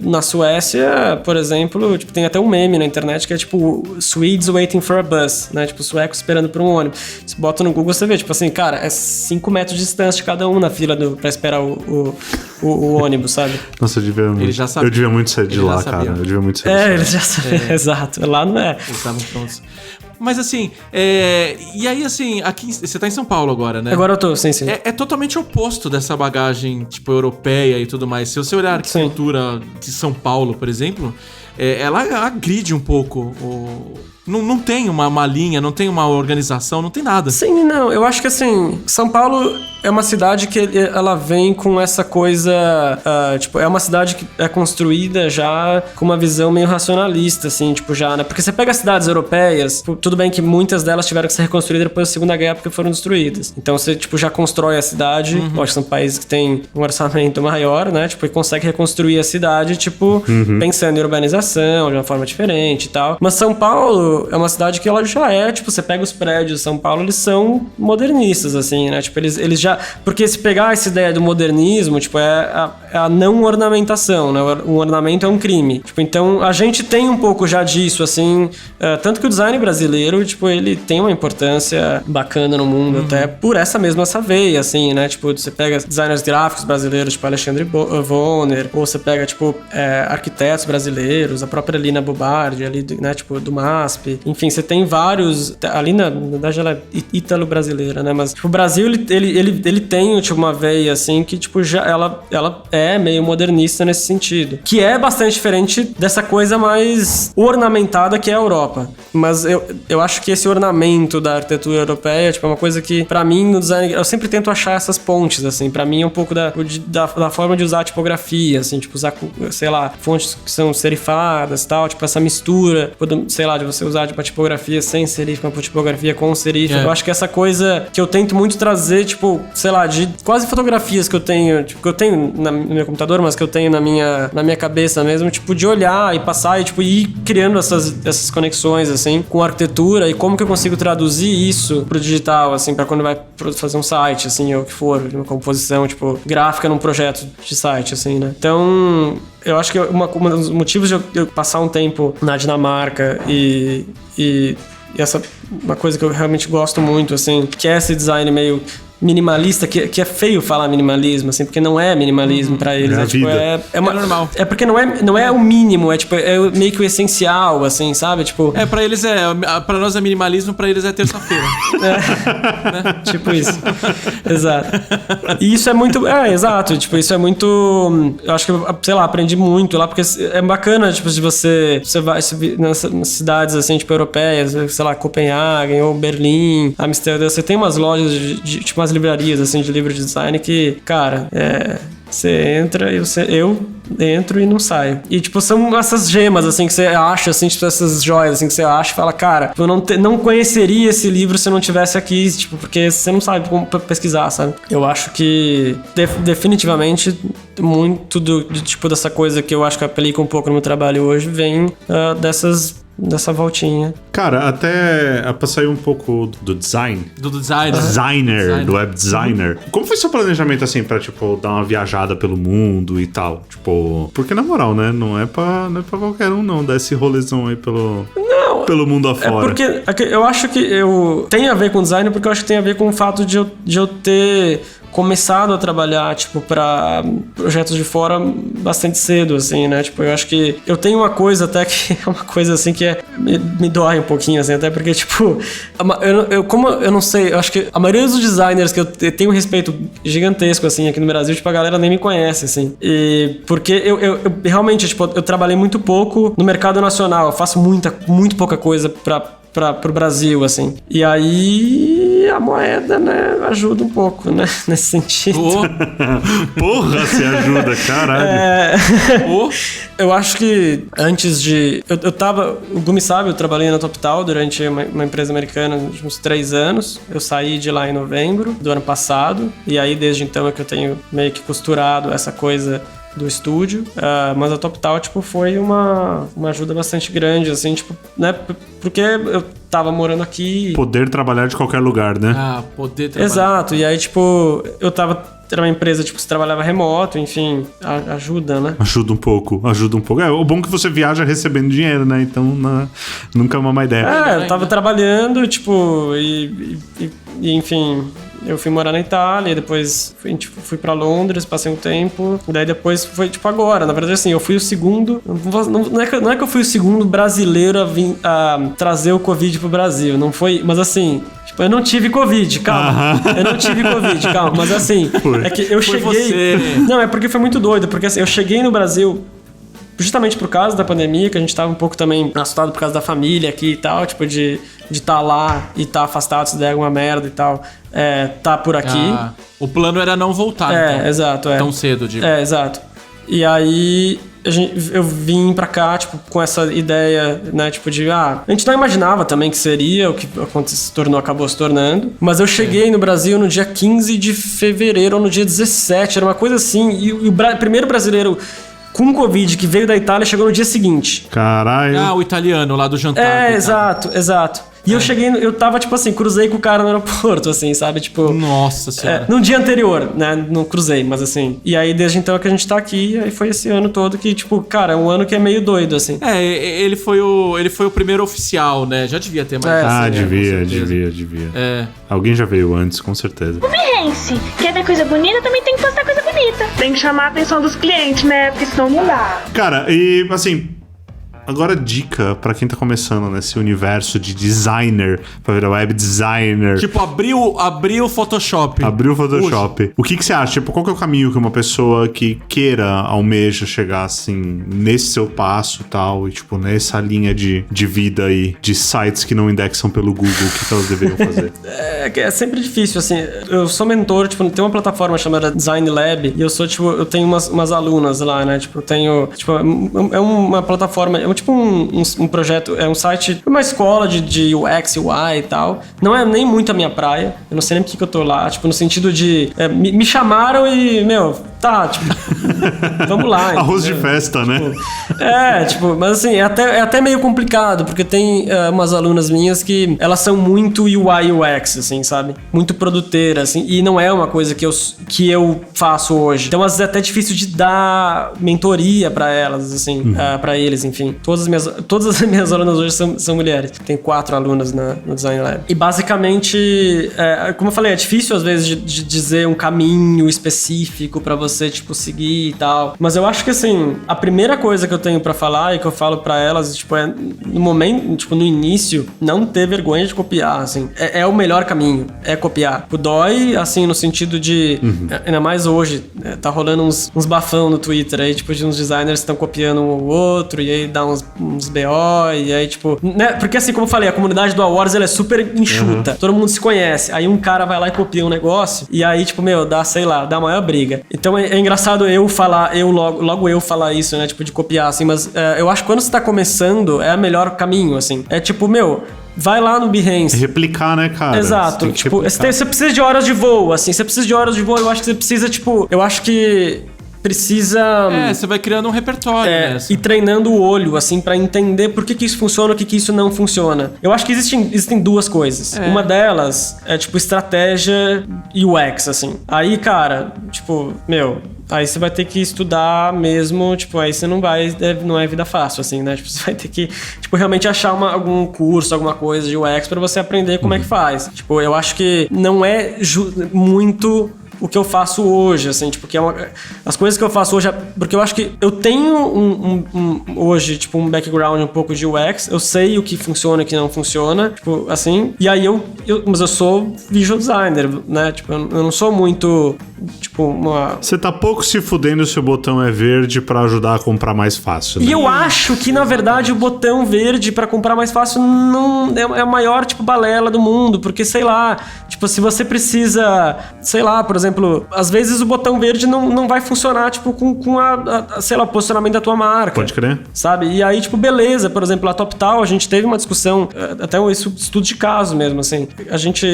na Suécia, por exemplo, tipo, tem até um meme na internet que é tipo Swedes waiting for a bus, né? Tipo, suecos esperando por um ônibus. Você bota no Google, você vê, tipo assim, cara, é 5 metros de distância de cada um na fila pra esperar o ônibus, sabe? Nossa, eu devia muito sair de lá, cara. Eu devia muito sair de lá. Eles já sabiam, exato. Lá não é. Eles estavam prontos. Mas assim, e aí assim, aqui você tá em São Paulo agora, né? Agora eu tô, sim. É totalmente oposto dessa bagagem, tipo, europeia e tudo mais. Se você olhar a arquitetura de São Paulo, por exemplo, ela agride um pouco Não tem uma linha, não tem uma organização, não tem nada. Sim, não. Eu acho que assim, São Paulo é uma cidade que ela vem com essa coisa... tipo, é uma cidade que é construída já com uma visão meio racionalista, assim, tipo, já, né? Porque você pega as cidades europeias, tudo bem que muitas delas tiveram que ser reconstruídas depois da Segunda Guerra porque foram destruídas. Então você, tipo, já constrói a cidade. Lógico que são países que têm um orçamento maior, né? Tipo, e consegue reconstruir a cidade, tipo, pensando em urbanização de uma forma diferente e tal. Mas São Paulo é uma cidade que ela já é, tipo, você pega os prédios de São Paulo, eles são modernistas, assim, né? Tipo, eles já... Porque se pegar essa ideia do modernismo, tipo, é a não ornamentação, né? O ornamento é um crime. Tipo, então, a gente tem um pouco já disso, assim... tanto que o design brasileiro, tipo, ele tem uma importância bacana no mundo, até por essa veia, assim, né? Tipo, você pega designers gráficos brasileiros, tipo, Alexandre Vonner, ou você pega, tipo, arquitetos brasileiros, a própria Lina Bobardi, ali, né? Tipo, do MASP. Enfim, você tem vários... Ali, na verdade, ela é ítalo-brasileira, né? Mas, tipo, o Brasil, ele tem, tipo, uma veia, assim, que, tipo, já ela é meio modernista nesse sentido. Que é bastante diferente dessa coisa mais ornamentada que é a Europa. Mas eu acho que esse ornamento da arquitetura europeia, tipo, é uma coisa que, pra mim, no design, eu sempre tento achar essas pontes, assim. Pra mim é um pouco da forma de usar a tipografia, assim, tipo, usar, sei lá, fontes que são serifadas e tal, tipo, essa mistura, sei lá, de você usar tipo, uma tipografia sem serif, uma tipografia com serif. Eu acho que essa coisa que eu tento muito trazer, tipo, sei lá, de quase fotografias que eu tenho, tipo, que eu tenho no meu computador, mas que eu tenho na minha cabeça mesmo, tipo, de olhar e passar e, tipo, ir criando essas conexões, assim, com a arquitetura e como que eu consigo traduzir isso pro digital, assim, pra quando vai fazer um site, assim, ou o que for, uma composição, tipo, gráfica num projeto de site, assim, né? Então, eu acho que um dos motivos de eu passar um tempo na Dinamarca e essa uma coisa que eu realmente gosto muito, assim, que é esse design meio minimalista, que é feio falar minimalismo, assim, porque não é minimalismo pra eles. É, tipo, é normal. É porque não é o mínimo, é tipo, é meio que o essencial, assim, sabe? Tipo... pra eles pra nós é minimalismo, pra eles é terça-feira. né? Tipo isso. Exato. E isso é muito... exato. Tipo, isso é muito... Eu acho que eu, sei lá, aprendi muito lá, porque é bacana, tipo, se você vai nas cidades, assim, tipo, europeias, sei lá, Copenhague ou Berlim, Amsterdã, você tem umas lojas de tipo, umas livrarias, assim, de livro de design que, cara, você entra e eu entro e não saio. E, tipo, são essas gemas, assim, que você acha, assim, tipo, essas joias, assim, que você acha e fala, cara, eu não conheceria esse livro se eu não tivesse aqui, tipo, porque você não sabe como pesquisar, sabe? Eu acho que, definitivamente, muito tipo, dessa coisa que eu acho que aplica um pouco no meu trabalho hoje vem dessa voltinha. Cara, até pra sair um pouco do design. Do designer. Do web designer. Como foi seu planejamento, assim, pra, tipo, dar uma viajada pelo mundo e tal? Tipo, porque na moral, né? Não é pra qualquer um, não. Dar esse rolezão aí pelo mundo afora. Porque eu acho que tem a ver com design, porque eu acho que tem a ver com o fato de eu ter começado a trabalhar, tipo, pra projetos de fora bastante cedo, assim, né? Tipo, eu acho que eu tenho uma coisa até que é uma coisa, assim, que me dói um pouquinho, assim, até porque, tipo, como eu não sei, eu acho que a maioria dos designers que eu tenho um respeito gigantesco, assim, aqui no Brasil, tipo, a galera nem me conhece, assim. E porque eu realmente, tipo, eu trabalhei muito pouco no mercado nacional, eu faço muito pouca coisa pro Brasil, assim. E aí a moeda, né, ajuda um pouco, né, nesse sentido. Porra, se ajuda, caralho. Eu acho que antes de... O Gumi sabe, eu trabalhei na TopTal durante uma empresa americana uns 3 anos. Eu saí de lá em novembro do ano passado. E aí, desde então, é que eu tenho meio que costurado essa coisa do estúdio, mas a TopTal, tipo, foi uma ajuda bastante grande, assim, tipo, né, porque eu tava morando aqui... Poder trabalhar de qualquer lugar, né? Poder trabalhar. Exato, e aí, tipo, era uma empresa, tipo, que trabalhava remoto, enfim, ajuda, né? Ajuda um pouco. O bom é que você viaja recebendo dinheiro, né? Então, nunca é uma má ideia. Eu tava trabalhando, tipo, e enfim... Eu fui morar na Itália, depois fui pra Londres, passei um tempo, e daí depois foi, tipo, agora. Na verdade, assim, eu fui o segundo... Não é que eu fui o segundo brasileiro a trazer o Covid pro Brasil, não foi... Mas assim... Tipo, eu não tive Covid, calma. Eu não tive Covid, calma. Mas assim, é que eu cheguei... Você. Não, é porque foi muito doido, porque assim, eu cheguei no Brasil... Justamente por causa da pandemia, que a gente tava um pouco também assustado por causa da família aqui e tal, tipo, de estar lá e estar afastado se der alguma merda e tal, tá por aqui. O plano era não voltar, então. Exato, Tão cedo, digo. Exato. E aí, eu vim pra cá, tipo, com essa ideia, né, tipo, de, a gente não imaginava também que seria o que acabou se tornando, mas eu cheguei no Brasil no dia 15 de fevereiro ou no dia 17, era uma coisa assim, e o primeiro brasileiro com Covid que veio da Itália chegou no dia seguinte. Caralho. O italiano lá do jantar. Exato. E eu cheguei, eu tava, tipo assim, cruzei com o cara no aeroporto, assim, sabe? Tipo... Nossa senhora. No dia anterior, né? Não cruzei, mas assim... E aí, desde então, é que a gente tá aqui, e aí foi esse ano todo que, tipo, cara, é um ano que é meio doido, assim. Ele foi o primeiro oficial, né? Já devia ter mais. Devia. Alguém já veio antes, com certeza. O Behance, quer ver coisa bonita, também tem que postar coisa bonita. Tem que chamar a atenção dos clientes, né? Porque senão não dá. Cara, e assim... Agora, dica pra quem tá começando nesse universo de designer, pra virar web designer. Tipo, abriu o Photoshop. Abriu o Photoshop. O que você acha? Tipo, qual que é o caminho que uma pessoa que queira, almeja chegar, assim, nesse seu passo e tal, e, tipo, nessa linha de vida aí, de sites que não indexam pelo Google, o que elas deveriam fazer? É sempre difícil, assim. Eu sou mentor, tipo, tem uma plataforma chamada Design Lab, e eu sou, tipo, eu tenho umas alunas lá, né? Tipo, eu tenho, tipo, é uma plataforma, é tipo um projeto, é um site, uma escola de UX, UI e tal. Não é nem muito a minha praia, eu não sei nem por que eu tô lá, tipo, no sentido de, me chamaram e, tá, tipo, vamos lá. Arroz de festa, né? Tipo, mas assim, é até meio complicado, porque tem umas alunas minhas que elas são muito UI UX, assim, sabe? Muito produteira, assim, e não é uma coisa que eu faço hoje. Então, às vezes, é até difícil de dar mentoria pra elas, assim, pra eles, enfim. Todas as minhas alunas hoje são mulheres. Tem 4 alunas no Design Lab. E, basicamente, como eu falei, é difícil, às vezes, de dizer um caminho específico pra você, tipo, seguir e tal. Mas eu acho que, assim, a primeira coisa que eu tenho pra falar e que eu falo pra elas, tipo, no momento, tipo, no início, não ter vergonha de copiar, assim. É o melhor caminho, é copiar. O dói, assim, no sentido de... Ainda mais hoje, tá rolando uns bafão no Twitter aí, tipo, de uns designers que estão copiando um ou outro, e aí dá uns BO, e aí, tipo... Né? Porque, assim, como eu falei, a comunidade do Awards, ela é super enxuta. Todo mundo se conhece. Aí um cara vai lá e copia um negócio, e aí, tipo, dá a maior briga. Então, é engraçado logo eu falar isso, né? Tipo, de copiar, assim, mas eu acho que quando você tá começando, é o melhor caminho, assim. É tipo, vai lá no Behance. Replicar, né, cara? Exato. Tipo, você precisa de horas de voo, assim. Você precisa de horas de voo, eu acho que você precisa, tipo... Eu acho que precisa... você vai criando um repertório e treinando o olho, assim, pra entender por que isso funciona, o que isso não funciona. Eu acho que existem 2 coisas. Uma delas é, tipo, estratégia UX, assim. Aí, cara, tipo, aí você vai ter que estudar mesmo, tipo, aí você não é vida fácil, assim, né? Tipo, você vai ter que, tipo, realmente achar algum curso, alguma coisa de UX pra você aprender como é que faz. Tipo, eu acho que não é muito o que eu faço hoje, assim, tipo, que as coisas que eu faço hoje, porque eu acho que eu tenho hoje, tipo, um background um pouco de UX, eu sei o que funciona e o que não funciona, tipo, assim, e aí mas eu sou visual designer, né, tipo, eu não sou muito, tipo, Você tá pouco se fudendo se o botão é verde pra ajudar a comprar mais fácil, né? E eu acho que, na verdade, o botão verde pra comprar mais fácil não é a maior, tipo, balela do mundo, porque, sei lá, tipo, se você precisa, sei lá, por exemplo, às vezes o botão verde não vai funcionar, tipo, com sei lá, o posicionamento da tua marca. Pode crer. Sabe? E aí, tipo, beleza, por exemplo, a TopTal, a gente teve uma discussão, até isso estudo de caso mesmo, assim. A gente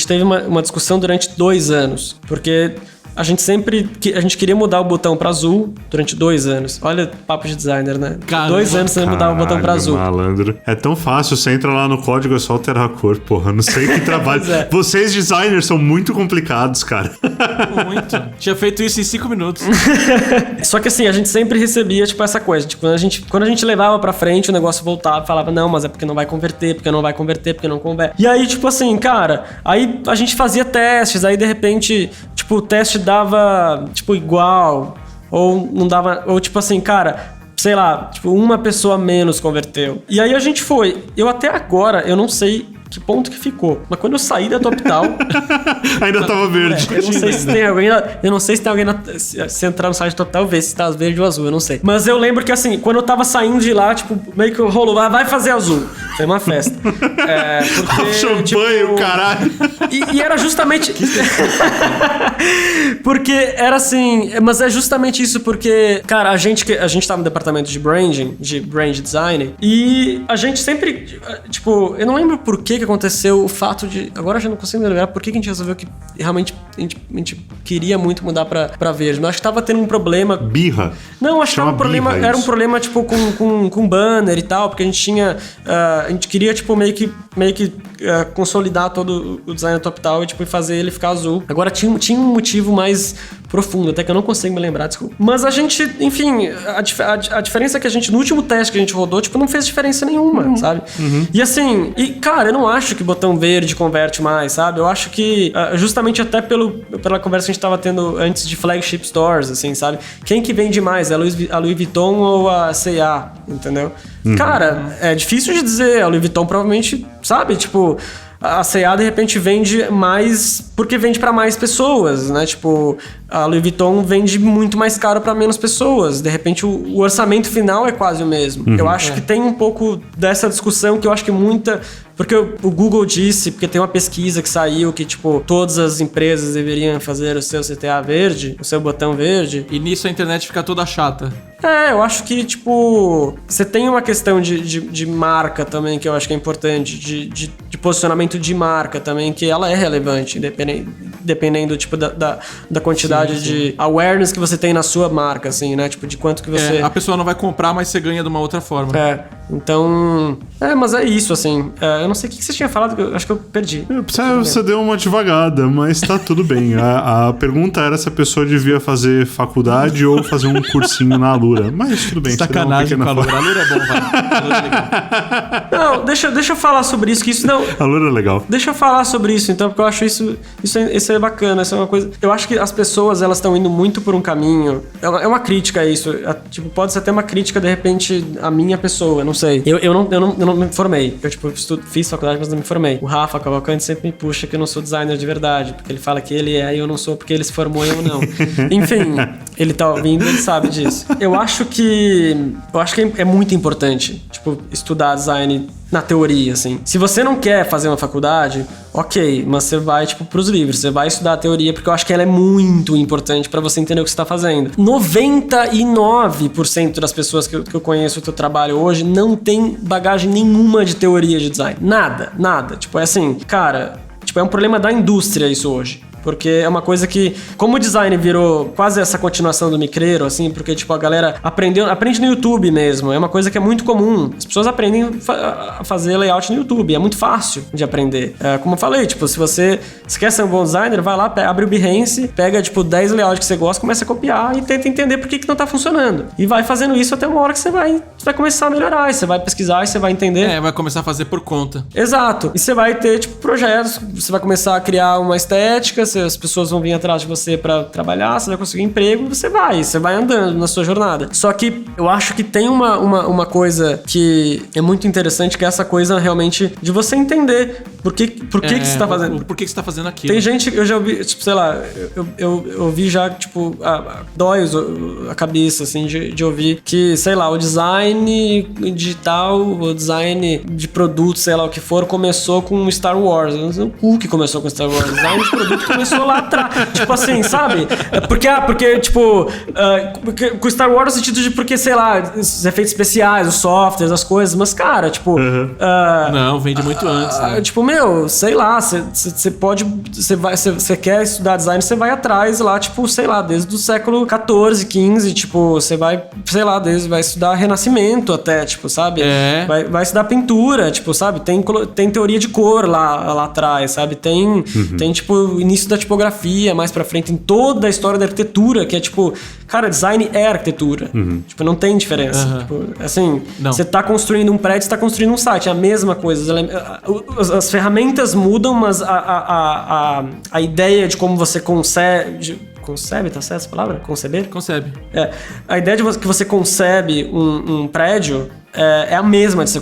teve uma discussão durante 2 anos, porque a gente queria mudar o botão pra azul durante 2 anos. Olha, papo de designer, né? Caramba. 2 anos você mudar o botão pra azul. Malandro. É tão fácil, você entra lá no código, é só alterar a cor, porra. Não sei que trabalho. Vocês, designers, são muito complicados, cara. Muito. Tinha feito isso em 5 minutos. Só que assim, a gente sempre recebia, tipo, essa coisa. Tipo, quando a gente levava pra frente, o negócio voltava e falava, não, mas é porque não vai converter, porque não vai converter, porque não converte. E aí, tipo assim, cara, aí a gente fazia testes, aí de repente, tipo, o teste dava, tipo, igual, ou não dava, ou tipo assim, cara, sei lá, tipo, uma pessoa menos converteu. E aí a gente foi. Eu até agora, eu não sei que ponto que ficou. Mas quando eu saí da TopTal... ainda tava verde. Eu não sei se tem alguém... Eu não sei se tem alguém... Se entrar no site da TopTal, ver se tá verde ou azul, eu não sei. Mas eu lembro que, assim, quando eu tava saindo de lá, tipo, meio que rolou, vai fazer azul. Foi uma festa. Porque, champanhe, tipo, caralho. E era justamente... porque era assim... Mas é justamente isso, porque, cara, a gente tava no departamento de branding, de brand design, e a gente sempre, tipo, eu não lembro por que aconteceu o fato de... Agora eu já não consigo me lembrar por que a gente resolveu que realmente a gente queria muito mudar pra verde. Mas acho que tava tendo um problema... Birra. Não, acho que era um problema, tipo, com banner e tal, porque a gente tinha... a gente queria, tipo, meio que consolidar todo o design do TopTal e, tipo, fazer ele ficar azul. Agora tinha um motivo mais profundo, até que eu não consigo me lembrar, desculpa. Mas a gente, enfim, a diferença é que a gente, no último teste que a gente rodou, tipo, não fez diferença nenhuma, sabe? E assim, cara, eu não acho que botão verde converte mais, sabe? Eu acho que, justamente até pela conversa que a gente tava tendo antes de flagship stores, assim, sabe? Quem que vende mais? A Louis Vuitton ou a C&A, entendeu? Cara, é difícil de dizer. A Louis Vuitton provavelmente, sabe? Tipo, a C&A de repente vende mais porque vende pra mais pessoas, né? Tipo, a Louis Vuitton vende muito mais caro pra menos pessoas. De repente o orçamento final é quase o mesmo. Eu acho que tem um pouco dessa discussão que eu acho que muita... Porque o Google disse, porque tem uma pesquisa que saiu que, tipo, todas as empresas deveriam fazer o seu CTA verde, o seu botão verde. E nisso a internet fica toda chata. Eu acho que, tipo, você tem uma questão de marca também, que eu acho que é importante, de posicionamento de marca também, que ela é relevante, dependendo tipo, da quantidade de awareness que você tem na sua marca, assim, né? Tipo, de quanto que você... a pessoa não vai comprar, mas você ganha de uma outra forma. Então... mas é isso, assim. Eu não sei o que você tinha falado, que eu acho que eu perdi. Você deu uma devagada, mas tá tudo bem. A pergunta era se a pessoa devia fazer faculdade ou fazer um cursinho na Alura. Mas tudo bem. Sacanagem com a Alura. A Alura é bom, vai. Não, deixa eu falar sobre isso, que isso não... A Alura é legal. Deixa eu falar sobre isso, então, porque eu acho isso é bacana, isso é uma coisa... Eu acho que as pessoas, elas estão indo muito por um caminho... É uma crítica a isso. Tipo, pode ser até uma crítica, de repente, a minha pessoa, não sei. Eu não me formei. Eu, tipo, fiz faculdade, mas não me formei. O Rafa Cavalcante sempre me puxa que eu não sou designer de verdade, porque ele fala que ele é e eu não sou porque ele se formou e eu não. Enfim, ele tá ouvindo, ele sabe disso. Eu acho que é muito importante, tipo, estudar design na teoria, assim. Se você não quer fazer uma faculdade, ok, mas você vai, tipo, pros livros, você vai estudar a teoria, porque eu acho que ela é muito importante pra você entender o que você tá fazendo. 99% das pessoas que eu conheço o teu trabalho hoje não tem bagagem nenhuma de teoria de design. Nada. Tipo, é assim, cara, tipo, é um problema da indústria isso hoje. Porque é uma coisa que, como o design virou quase essa continuação do micreiro, assim, porque, tipo, a galera aprende no YouTube mesmo, é uma coisa que é muito comum. As pessoas aprendem a fazer layout no YouTube, é muito fácil de aprender. Como eu falei, tipo, se você quer ser um bom designer, vai lá, abre o Behance, pega, tipo, 10 layouts que você gosta, começa a copiar e tenta entender por que não tá funcionando. E vai fazendo isso até uma hora que você vai começar a melhorar, e você vai pesquisar, e você vai entender. Vai começar a fazer por conta. Exato. E você vai ter, tipo, projetos, você vai começar a criar uma estética, as pessoas vão vir atrás de você pra trabalhar, você vai conseguir emprego, você vai andando na sua jornada. Só que eu acho que tem uma coisa que é muito interessante, que é essa coisa realmente de você entender por que você tá fazendo. Por que você tá fazendo aquilo. Tem gente que eu já ouvi, tipo, sei lá, eu ouvi já, tipo, dói a cabeça, assim, de ouvir que, sei lá, o design digital, o design de produto, sei lá o que for, começou com Star Wars. Eu não sei o cu que começou com Star Wars. O design de produto começou lá atrás. Tipo assim, sabe? Porque tipo, com Star Wars no sentido de porque, sei lá, os efeitos especiais, os softwares, as coisas, mas, cara, tipo... não, vende muito antes, né? Tipo, meu, sei lá, você pode... Você quer estudar design, você vai atrás lá, tipo, sei lá, desde o século XIV, XV, tipo, você vai, sei lá, vai estudar Renascimento até, tipo, sabe? Vai estudar pintura, tipo, sabe? Tem teoria de cor lá atrás, sabe? Tem, tipo, o início da tipografia mais pra frente, em toda a história da arquitetura, que é, tipo, cara, design é arquitetura. Tipo, não tem diferença. Tipo, assim, você tá construindo um prédio, você tá construindo um site, é a mesma coisa. As ferramentas mudam, mas a ideia de como você concebe, tá certo essa palavra? Conceber? Concebe. A ideia de que você concebe um prédio é a mesma de você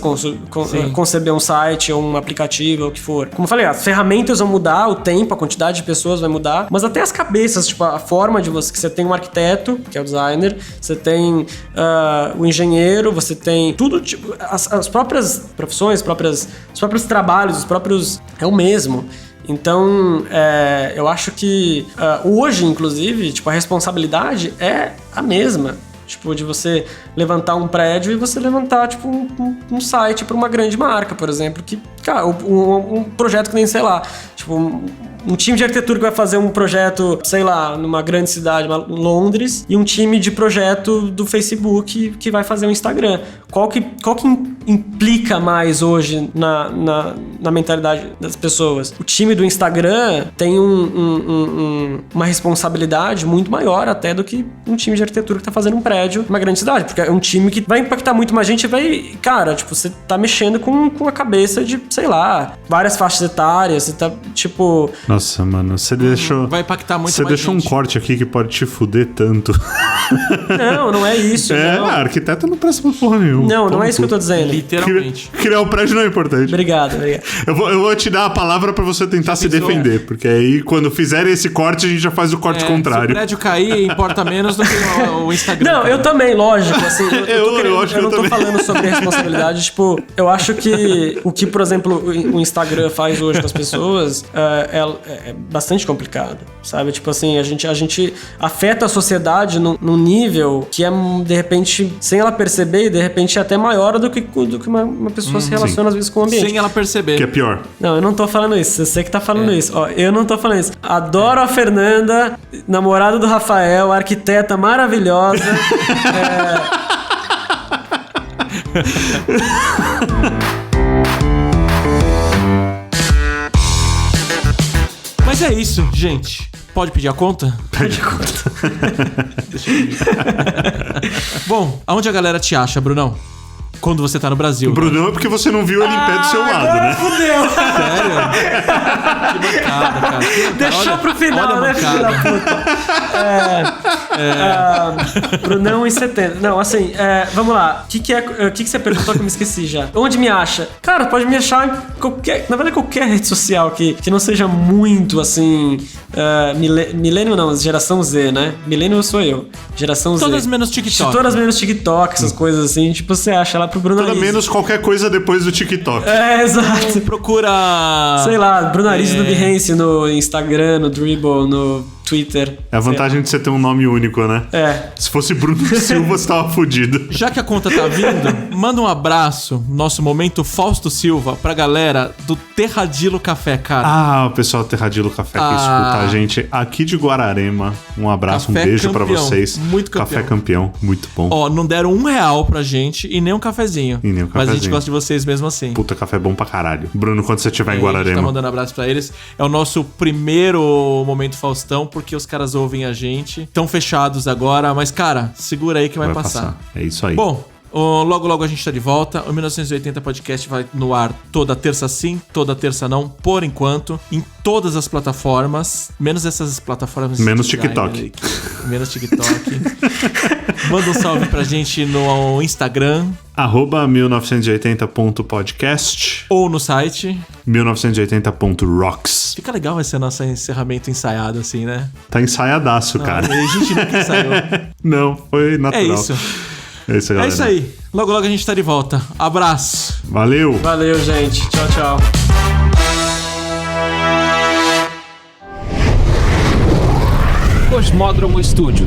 conceber um site ou um aplicativo ou o que for. Como eu falei, as ferramentas vão mudar, o tempo, a quantidade de pessoas vai mudar, mas até as cabeças, tipo, a forma de você... Que você tem um arquiteto, que é o designer, você tem o engenheiro, você tem tudo, tipo... As próprias profissões, os próprios trabalhos, os próprios... É o mesmo. Então, eu acho que hoje, inclusive, tipo, a responsabilidade é a mesma. Tipo, de você levantar um prédio e você levantar, tipo, um site para uma grande marca, por exemplo. Que, cara, um projeto que nem, sei lá, tipo, um time de arquitetura que vai fazer um projeto, sei lá, numa grande cidade, Londres, e um time de projeto do Facebook que vai fazer um Instagram. Qual que implica mais hoje na mentalidade das pessoas? O time do Instagram tem uma responsabilidade muito maior até do que um time de arquitetura que tá fazendo um prédio numa grande cidade, porque é um time que vai impactar muito mais gente e vai... Cara, tipo, você tá mexendo com a cabeça de, sei lá, várias faixas etárias, você tá, tipo... Nossa, mano, você deixou... Vai impactar muito Você mais deixou gente. um corte aqui que pode te fuder tanto. Não é isso. não. Arquiteto não presta pra porra nenhuma. Não é isso que eu tô dizendo. Literalmente. Criar um prédio não é importante. Obrigado. Eu vou te dar a palavra pra você tentar se pensou? defender, porque aí quando fizerem esse corte, a gente já faz o corte Se o contrário. prédio cair, importa menos do que o Instagram. Não, eu também, lógico, assim, Eu acho que eu não eu tô também. falando sobre responsabilidade, tipo, eu acho que o que, por exemplo, o Instagram faz hoje com as pessoas é bastante complicado, sabe? Tipo assim, a gente afeta a sociedade num nível que é, de repente, sem ela perceber, de repente é até maior do que uma pessoa se relaciona às vezes com o ambiente. Sem ela perceber. Que é pior. Não, eu não tô falando isso. Você que tá falando isso. Ó, eu não tô falando isso. Adoro a Fernanda, namorada do Rafael, arquiteta maravilhosa. Mas é isso, gente. Pode pedir a conta? Pede conta. Deixa eu ver. Bom, aonde a galera te acha, Brunão? Quando você tá no Brasil. Brunão é porque você não viu ele em pé do seu lado, agora né? fudeu. Sério? Que bancada, cara. Deixou Olha- pro final, olha a né, filho da bancada. puta? Brunão em 70. Não, assim, vamos lá. O que você perguntou que eu me esqueci já? Onde me acha? Cara, pode me achar em qualquer rede social que não seja muito, assim... milênio não, geração Z, né? Milênio sou eu. Geração Z. Todas menos TikTok. Todas menos TikTok, essas coisas assim. Tipo, você acha lá pro Bruno Toda Arizzi. menos qualquer coisa depois do TikTok. Exato. Procura... Sei lá, Bruno Arizzi no Behance, no Instagram, no Dribble, no Twitter. É a vantagem de você ter um nome único, né? Se fosse Bruno Silva, você tava fudido. Já que a conta tá vindo, manda um abraço, nosso momento Fausto Silva, pra galera do Terradilo Café, cara. Ah, o pessoal do Terradilo Café que escuta a gente aqui de Guararema. Um abraço, Café um beijo campeão, pra vocês. muito campeão. Café campeão, muito bom. Ó, não deram R$1 pra gente e nem um cafezinho. E nem um Mas a gente cafezinho. gosta de vocês mesmo assim. Puta, café bom pra caralho. Bruno, quando você estiver em A gente tá Guararema. mandando abraço pra eles. É o nosso primeiro momento Faustão, porque os caras ouvem a gente. Estão fechados agora, mas, cara, segura aí que vai passar. É isso aí. Bom, logo a gente tá de volta. O 1980 Podcast vai no ar toda terça sim, toda terça não, por enquanto, em todas as plataformas, menos essas plataformas... Menos de design TikTok. aí, menos TikTok. Manda um salve pra gente no Instagram @1980.podcast ou no site. 1980.rocks. Fica legal esse nosso encerramento ensaiado assim, né? Tá ensaiadaço, cara. A gente nunca ensaiou. Não, foi É natural. isso. É isso, galera. É isso aí. Logo a gente tá de volta. Abraço. Valeu. Valeu, gente. Tchau, tchau. Cosmódromo Estúdio.